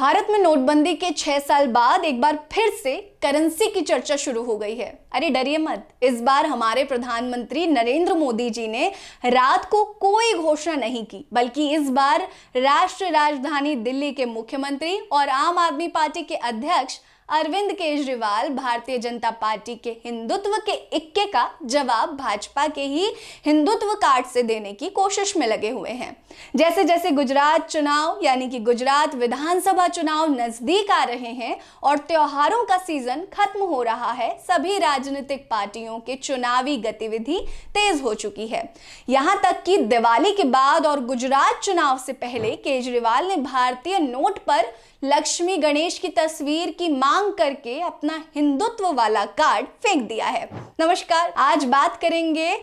भारत में नोटबंदी के 6 साल बाद एक बार फिर से करेंसी की चर्चा शुरू हो गई है। अरे डरिए मत, इस बार हमारे प्रधानमंत्री नरेंद्र मोदी जी ने रात को कोई घोषणा नहीं की, बल्कि इस बार राष्ट्रीय राजधानी दिल्ली के मुख्यमंत्री और आम आदमी पार्टी के अध्यक्ष अरविंद केजरीवाल भारतीय जनता पार्टी के हिंदुत्व के इक्के का जवाब भाजपा के ही हिंदुत्व कार्ड से देने की कोशिश में लगे हुए हैं। जैसे जैसे गुजरात चुनाव यानी कि गुजरात विधानसभा चुनाव नजदीक आ रहे हैं और त्योहारों का सीजन खत्म हो रहा है, सभी राजनीतिक पार्टियों के चुनावी गतिविधि तेज हो चुकी है। यहां तक कि दिवाली के बाद और गुजरात चुनाव से पहले केजरीवाल ने भारतीय नोट पर लक्ष्मी गणेश की तस्वीर की मांग करके अपना हिंदुत्व वाला कार्ड फेंक दिया है। नमस्कार, आज बात करेंगे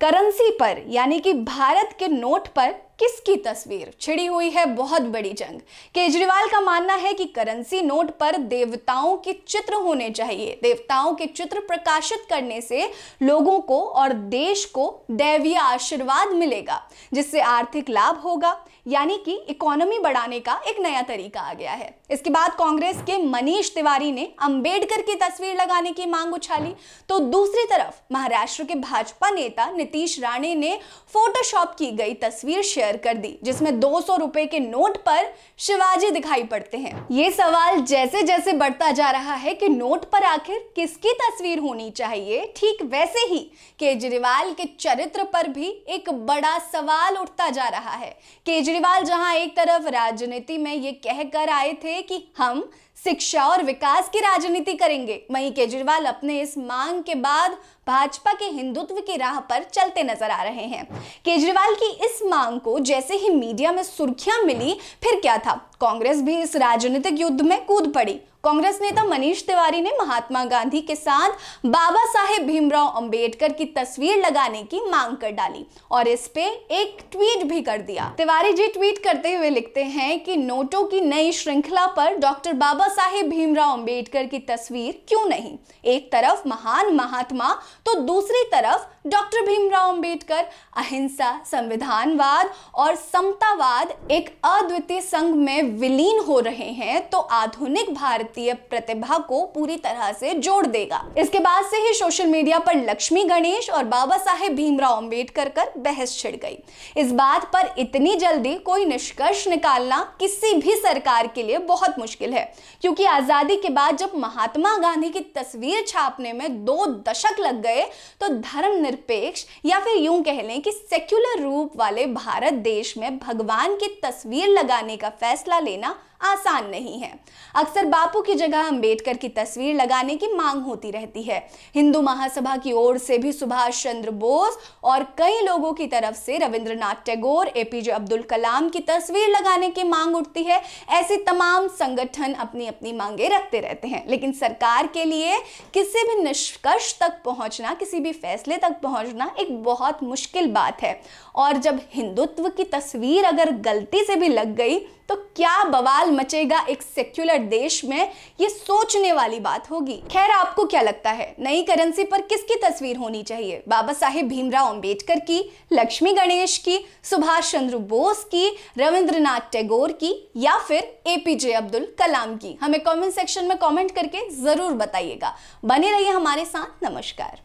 करेंसी पर, यानी कि भारत के नोट पर किसकी तस्वीर। छिड़ी हुई है बहुत बड़ी जंग। केजरीवाल का मानना है कि करेंसी नोट पर देवताओं के चित्र होने चाहिए। देवताओं के चित्र प्रकाशित करने से लोगों को और देश को दैवीय आशीर्वाद मिलेगा, जिससे आर्थिक लाभ होगा, यानी कि इकोनॉमी बढ़ाने का एक नया तरीका आ गया है। इसके बाद कांग्रेस के मनीष तिवारी ने अंबेडकर की तस्वीर लगाने की मांग उछाली, तो दूसरी तरफ महाराष्ट्र के भाजपा नेता नीतीश राणे ने फोटोशॉप की गई तस्वीर शेयर कर दी, जिसमें 200 रुपए के नोट पर शिवाजी दिखाई पड़ते हैं। ये सवाल जैसे जैसे बढ़ता जा रहा है कि नोट पर आखिर किसकी तस्वीर होनी चाहिए, ठीक वैसे ही केजरीवाल के चरित्र पर भी एक बड़ा सवाल उठता जा रहा है। केजरीवाल जहां एक तरफ राजनीति में ये कहकर आए थे कि हम शिक्षा और विकास की राजनीति करेंगे, वहीं केजरीवाल अपने इस मांग के बाद भाजपा के हिंदुत्व की राह पर चलते नजर आ रहे हैं। केजरीवाल की इस मांग को जैसे ही मीडिया में सुर्खियां मिली, फिर क्या था, कांग्रेस भी इस राजनीतिक युद्ध में कूद पड़ी। कांग्रेस नेता मनीष तिवारी ने महात्मा गांधी के साथ बाबा साहेब भीमराव अंबेडकर की तस्वीर लगाने की मांग कर डाली और इस पे एक ट्वीट भी कर दिया। तिवारी जी ट्वीट करते हुए लिखते हैं कि नोटों की नई श्रृंखला पर डॉक्टर बाबा साहेब भीमराव अंबेडकर की तस्वीर क्यों नहीं। एक तरफ महान महात्मा तो दूसरी तरफ डॉक्टर भीमराव अंबेडकर अहिंसा, संविधानवाद और समतावाद एक अद्वितीय संघ में विलीन हो रहे हैं, तो आधुनिक भारतीय प्रतिभा को पूरी तरह से जोड़ देगा। इसके बाद से ही सोशल मीडिया पर लक्ष्मी गणेश और बाबा साहेब भीमराव अंबेडकर कर बहस छिड़ गई। इस बात पर इतनी जल्दी कोई निष्कर्ष निकालना किसी भी सरकार के लिए बहुत मुश्किल है, क्योंकि आजादी के बाद जब महात्मा गांधी की तस्वीर छापने में 2 दशक लग गए, तो धर्मनिरपेक्ष या फिर यूं कह लें कि सेक्युलर रूप वाले भारत देश में भगवान की तस्वीर लगाने का फैसला लेना आसान नहीं है। अक्सर बापू की जगह अंबेडकर की तस्वीर लगाने की मांग होती रहती है। हिंदू महासभा की ओर से भी सुभाष चंद्र बोस और कई लोगों की तरफ से रविंद्रनाथ टैगोर, एपीजे अब्दुल कलाम की तस्वीर लगाने की मांग उठती है। ऐसे तमाम संगठन अपनी अपनी मांगे रखते रहते हैं, लेकिन सरकार के लिए किसी भी निष्कर्ष तक पहुंचना, किसी भी फैसले तक पहुंचना एक बहुत मुश्किल बात है। और जब हिंदुत्व की तस्वीर अगर गलती से भी लग गई, तो क्या बवाल मचेगा एक सेक्युलर देश में, ये सोचने वाली बात होगी। खैर, आपको क्या लगता है, नई करेंसी पर किसकी तस्वीर होनी चाहिए? बाबा साहेब भीमराव अंबेडकर की, लक्ष्मी गणेश की, सुभाष चंद्र बोस की, रविंद्रनाथ टैगोर की, या फिर एपीजे अब्दुल कलाम की? हमें कमेंट सेक्शन में कमेंट करके जरूर बताइएगा। बने रहिए हमारे साथ। नमस्कार।